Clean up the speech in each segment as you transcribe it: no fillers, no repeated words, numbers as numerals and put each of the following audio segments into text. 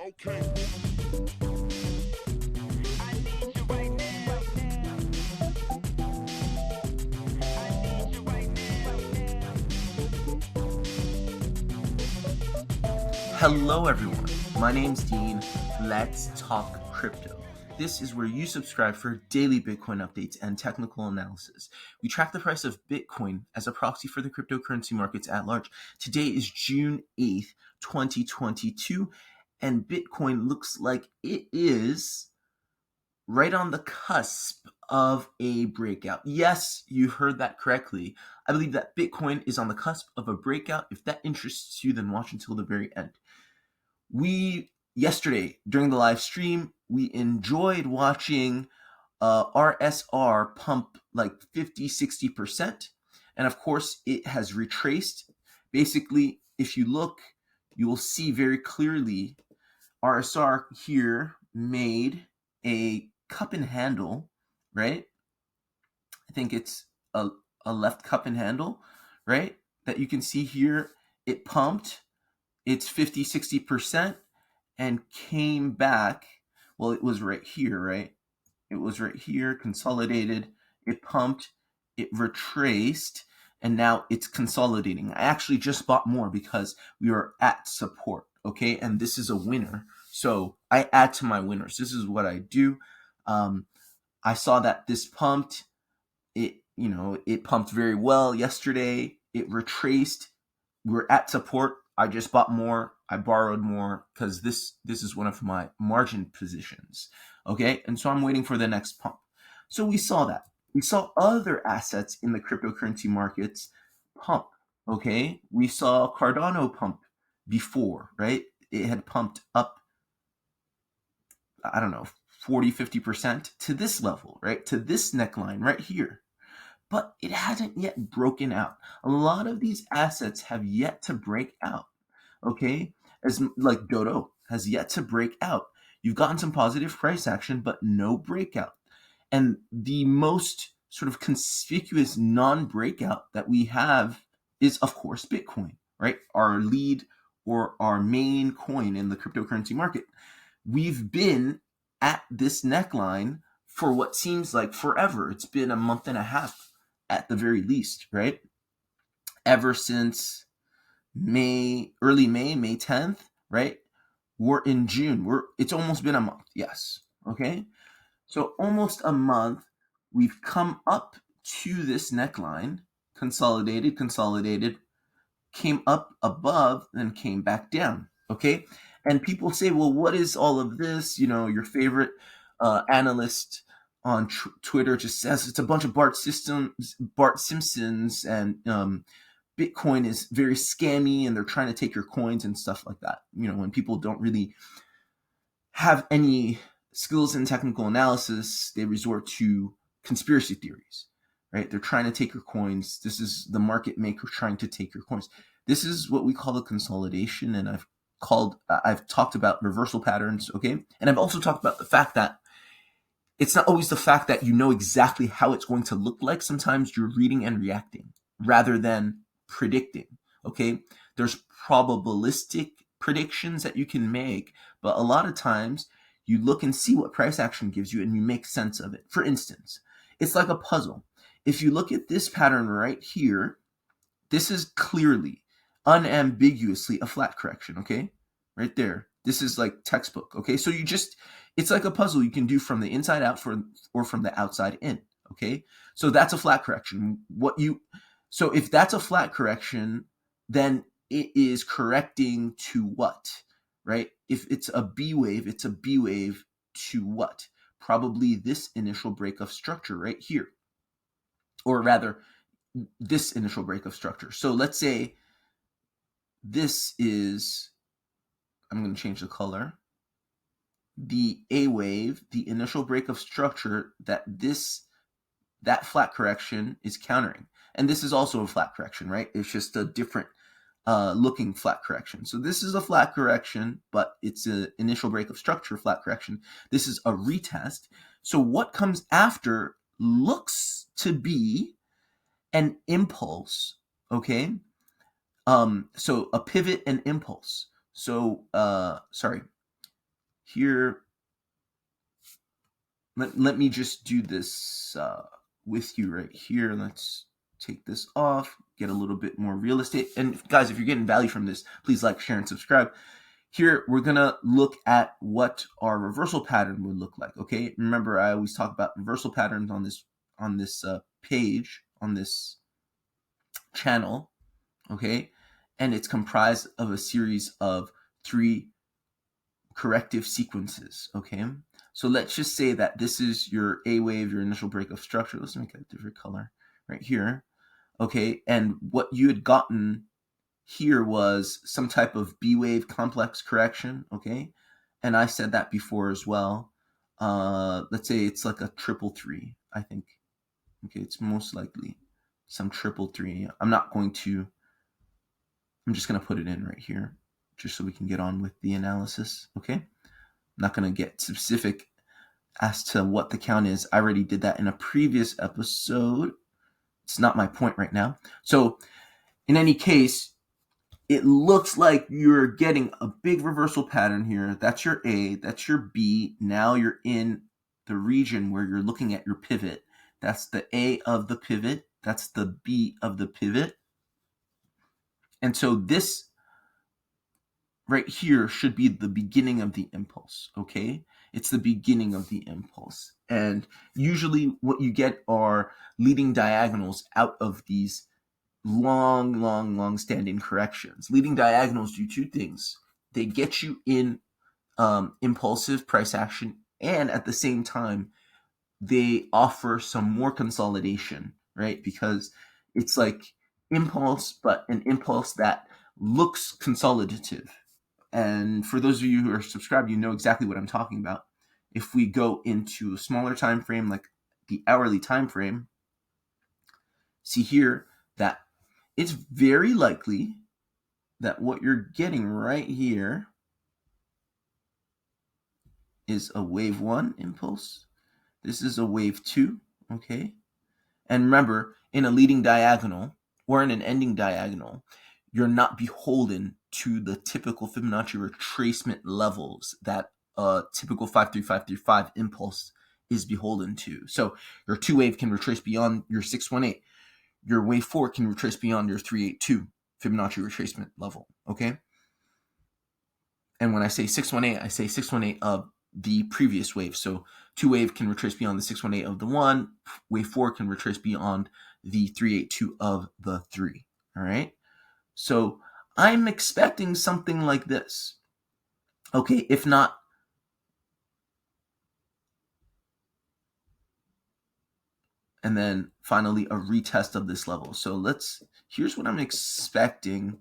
Okay. Hello, everyone. My name's Dean. Let's talk crypto. This is where you subscribe for daily Bitcoin updates and technical analysis. We track the price of Bitcoin as a proxy for the cryptocurrency markets at large. Today is June 8th, 2022, and Bitcoin looks like it is right on the cusp of a breakout. Yes, you heard that correctly. I believe that Bitcoin is on the cusp of a breakout. If that interests you, then watch until the very end. Yesterday during the live stream, we enjoyed watching RSR pump like 50-60%. And of course, it has retraced. Basically, if you look, you will see very clearly RSR here made a cup and handle, right? I think it's a left cup and handle, right? That you can see here. It pumped. It's 50-60% and came back. Well, it was right here, right? It was right here, consolidated. It pumped. It retraced. And now it's consolidating. I actually just bought more because we are at support, okay? And this is a winner. So I add to my winners. This is what I do. I saw that this pumped. It pumped very well yesterday. It retraced. We're at support. I just bought more. I borrowed more because this is one of my margin positions. Okay, and so I'm waiting for the next pump. So we saw that. We saw other assets in the cryptocurrency markets pump. Okay, we saw Cardano pump before, right? It had pumped up, I don't know, 40-50% to this level, right? To this neckline right here. But it hasn't yet broken out. A lot of these assets have yet to break out. Okay, as like Dodo has yet to break out. You've gotten some positive price action, but no breakout. And the most sort of conspicuous non-breakout that we have is, of course, Bitcoin, right? Our lead or our main coin in the cryptocurrency market. We've been at this neckline for what seems like forever. It's been a month and a half at the very least, right? Ever since early May 10th, right? We're in June. It's almost been a month. Yes. Okay. So almost a month. We've come up to this neckline, consolidated, came up above, then came back down. Okay. And people say, well, what is all of this? Your favorite analyst on Twitter just says it's a bunch of Bart Simpsons, and Bitcoin is very scammy, and they're trying to take your coins and stuff like that. When people don't really have any skills in technical analysis, they resort to conspiracy theories, right? They're trying to take your coins. This is the market maker trying to take your coins. This is what we call a consolidation, and I've talked about reversal patterns, okay? And I've also talked about the fact that it's not always the fact that you know exactly how it's going to look like. Sometimes you're reading and reacting rather than predicting, okay? There's probabilistic predictions that you can make, but a lot of times you look and see what price action gives you and you make sense of it. For instance, it's like a puzzle. If you look at this pattern right here, this is clearly, unambiguously a flat correction, okay? Right there. This is like textbook, okay? So it's like a puzzle you can do from the inside out or from the outside in, okay? So that's a flat correction. So if that's a flat correction, then it is correcting to what, right? If it's a B wave, it's a B wave to what? Probably this initial break of structure right here. Or rather, this initial break of structure. So let's say this is, I'm going to change the color, the A wave, the initial break of structure that flat correction is countering. And this is also a flat correction, right? It's just a different looking flat correction. So this is a flat correction, but it's an initial break of structure flat correction. This is a retest. So what comes after looks to be an impulse, okay? So a pivot and impulse. So, sorry. here, let me just do this with you right here. Let's take this off, get a little bit more real estate. And guys, if you're getting value from this, please like, share, and subscribe. Here, we're going to look at what our reversal pattern would look like, okay? Remember, I always talk about reversal patterns on this page, on this channel, okay? And it's comprised of a series of 3 corrective sequences, okay? So let's just say that this is your A wave, your initial break of structure. Let's make a different color right here, okay? And what you had gotten here was some type of B wave complex correction, okay? And I said that before as well. Let's say it's like a 333, I think. Okay, it's most likely some 333. I'm just going to put it in right here just so we can get on with the analysis, okay? I'm not going to get specific as to what the count is. I already did that in a previous episode. It's not my point right now. So in any case, it looks like you're getting a big reversal pattern here. That's your A, that's your B. Now you're in the region where you're looking at your pivot. That's the A of the pivot. That's the B of the pivot. And so this right here should be the beginning of the impulse, okay? It's the beginning of the impulse. And usually what you get are leading diagonals out of these long standing corrections. Leading diagonals do 2 things. They get you in impulsive price action, and at the same time, they offer some more consolidation, right? Because it's like impulse, but an impulse that looks consolidative. And for those of you who are subscribed, you know exactly what I'm talking about. If we go into a smaller time frame, like the hourly time frame, see here that it's very likely that what you're getting right here is a wave 1 impulse. This is a wave 2, okay? And remember, in a leading diagonal or in an ending diagonal, you're not beholden to the typical Fibonacci retracement levels that a typical 53535 impulse is beholden to. So your 2 wave can retrace beyond your 618. Your wave 4 can retrace beyond your 382 Fibonacci retracement level, okay? And when I say 618, I say 618 of the previous wave. So 2 wave can retrace beyond the 618 of the 1. Wave 4 can retrace beyond the 382 of the 3, all right? So I'm expecting something like this, okay? If not, and then finally a retest of this level. So here's what I'm expecting,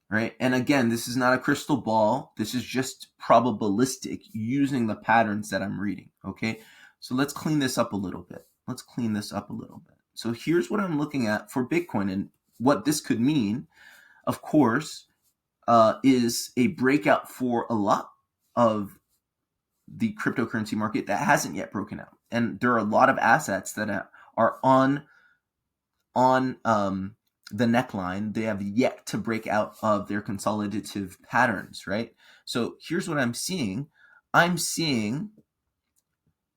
right? And again, this is not a crystal ball. This is just probabilistic using the patterns that I'm reading, okay? So let's clean this up a little bit. So here's what I'm looking at for Bitcoin, and what this could mean, of course, is a breakout for a lot of the cryptocurrency market that hasn't yet broken out. And there are a lot of assets that are on the neckline. They have yet to break out of their consolidative patterns, right? So here's what I'm seeing. I'm seeing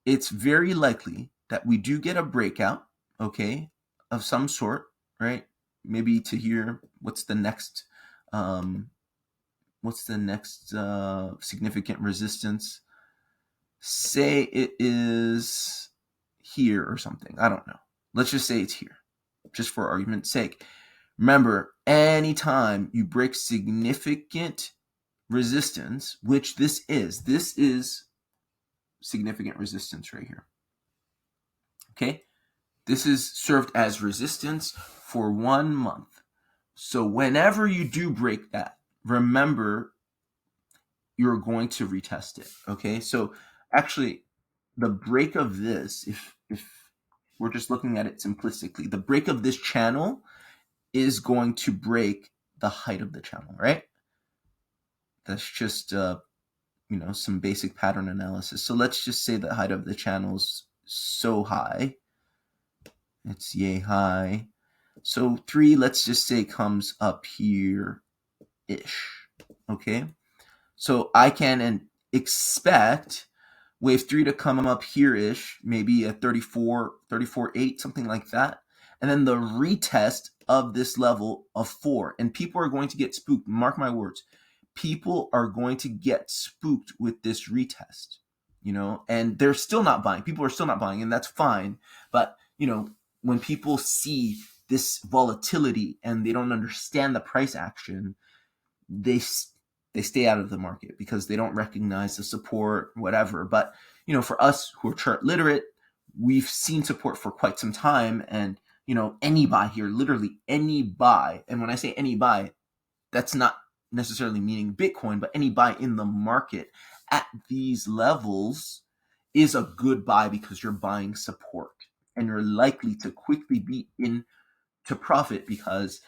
it's very likely that we do get a breakout, okay, of some sort, right? Maybe to hear what's the next significant resistance. Say it is here or something. I don't know. Let's just say it's here, just for argument's sake. Remember, anytime you break significant resistance, which this is significant resistance right here. Okay? This is served as resistance for 1 month. So whenever you do break that, remember you're going to retest it. Okay? So actually, the break of this, if we're just looking at it simplistically, the break of this channel is going to break the height of the channel, right? That's just some basic pattern analysis. So let's just say the height of the channel is so high. It's yay high. So 3, let's just say, comes up here-ish. Okay? So I can expect wave 3 to come up here-ish, maybe at 34.8, something like that. And then the retest of this level of 4. And people are going to get spooked. Mark my words. People are going to get spooked with this retest, and they're still not buying. People are still not buying, and that's fine. But, when people see this volatility and they don't understand the price action, they stay out of the market because they don't recognize the support, whatever. But, for us who are chart literate, we've seen support for quite some time. And, any buy here, literally any buy. And when I say any buy, that's not necessarily meaning Bitcoin, but any buy in the market at these levels is a good buy because you're buying support and you're likely to quickly be into profit because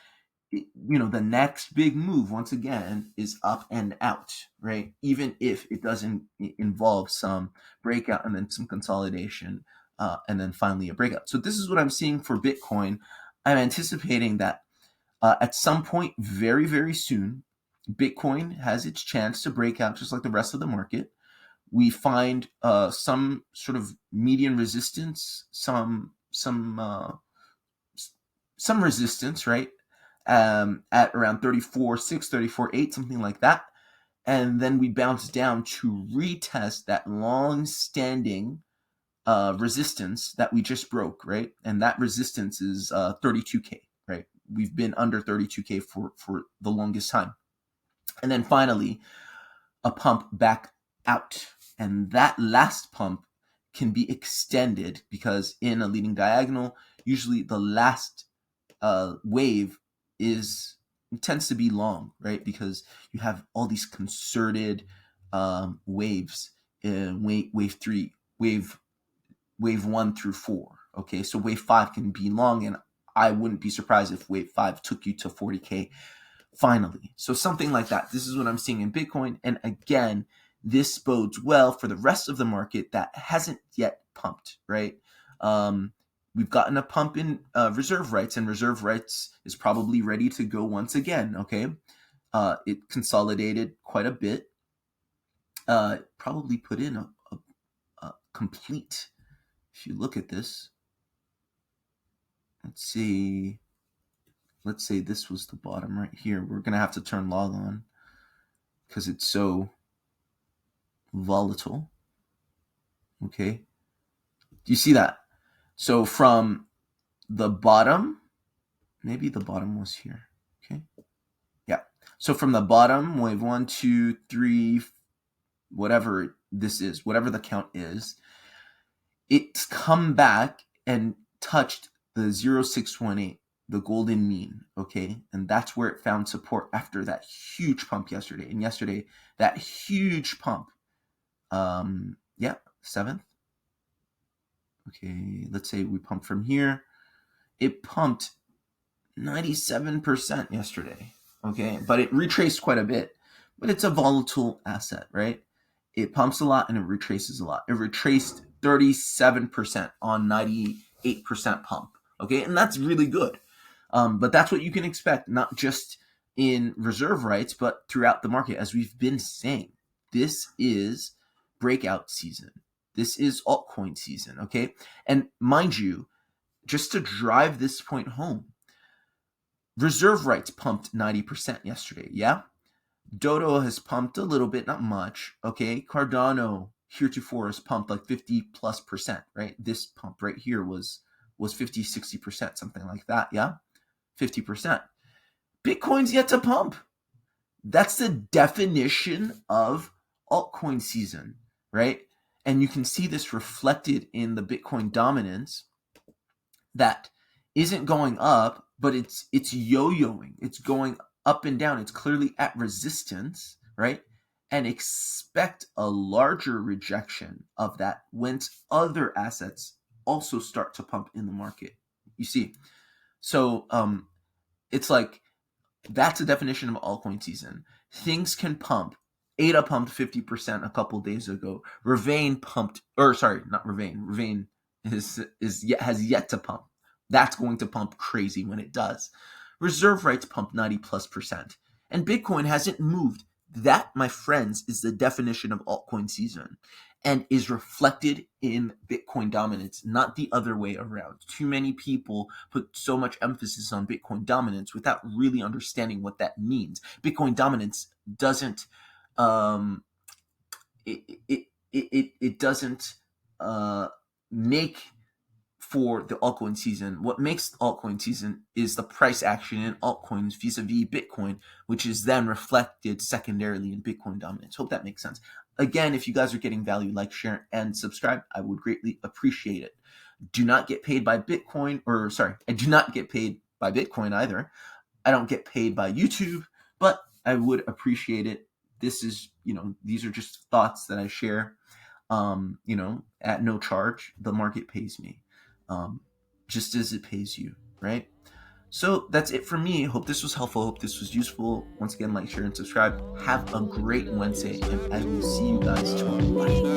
the next big move, once again, is up and out, right? Even if it doesn't involve some breakout and then some consolidation, and then finally a breakout. So this is what I'm seeing for Bitcoin. I'm anticipating that at some point very, very soon, Bitcoin has its chance to break out just like the rest of the market. We find some sort of median resistance, some resistance, right? At around 34.6, 34.8, something like that. And then we bounce down to retest that long-standing resistance that we just broke, right? And that resistance is 32K, right? We've been under 32K for the longest time. And then finally, a pump back out. And that last pump can be extended because in a leading diagonal, usually the last wave tends to be long, right? Because you have all these concerted waves in wave 3, wave 1 through 4. Okay, so wave 5 can be long, and I wouldn't be surprised if wave 5 took you to 40K finally. So something like that. This is what I'm seeing in Bitcoin. And again, this bodes well for the rest of the market that hasn't yet pumped, right? We've gotten a pump in reserve rights, and reserve rights is probably ready to go once again, okay? It consolidated quite a bit. Probably put in a complete, if you look at this, let's say this was the bottom right here. We're going to have to turn log on because it's so volatile. Okay. Do you see that? So from the bottom, maybe the bottom was here. Okay. Yeah. So from the bottom, wave 1, 2, 3, whatever this is, whatever the count is, it's come back and touched the 0618. The golden mean, okay? And that's where it found support after that huge pump yesterday. And yesterday, that huge pump, 7th. Okay, let's say we pump from here. It pumped 97% yesterday, okay? But it retraced quite a bit. But it's a volatile asset, right? It pumps a lot and it retraces a lot. It retraced 37% on 98% pump, okay? And that's really good. But that's what you can expect, not just in reserve rights, but throughout the market. As we've been saying, this is breakout season. This is altcoin season, okay? And mind you, just to drive this point home, reserve rights pumped 90% yesterday, yeah? Dodo has pumped a little bit, not much, okay? Cardano heretofore has pumped like 50+%, right? This pump right here was 50, 60%, something like that, yeah? 50%. Bitcoin's yet to pump. That's the definition of altcoin season, right? And you can see this reflected in the Bitcoin dominance that isn't going up, but it's yo-yoing. It's going up and down. It's clearly at resistance, right? And expect a larger rejection of that once other assets also start to pump in the market. You see? So it's like that's a definition of altcoin season. Things can pump. ADA pumped 50% a couple days ago. Ravane pumped, or sorry, not Ravane. Ravane has yet to pump. That's going to pump crazy when it does. Reserve rights pumped 90+%. And Bitcoin hasn't moved. That, my friends, is the definition of altcoin season and is reflected in Bitcoin dominance, not the other way around. Too many people put so much emphasis on Bitcoin dominance without really understanding what that means. Bitcoin dominance doesn't um, it doesn't make for the altcoin season. What makes altcoin season is the price action in altcoins vis-a-vis Bitcoin, which is then reflected secondarily in Bitcoin dominance. Hope that makes sense. Again, if you guys are getting value, like, share, and subscribe. I would greatly appreciate it. Do not get paid by Bitcoin, or sorry, I do not get paid by Bitcoin either. I don't get paid by YouTube, but I would appreciate it. This is, these are just thoughts that I share, at no charge. The market pays me, um, just as it pays you, right? So that's it for me. Hope this was helpful. Hope this was useful. Once again, like, share, and subscribe. Have a great Wednesday, and I will see you guys tomorrow. Bye.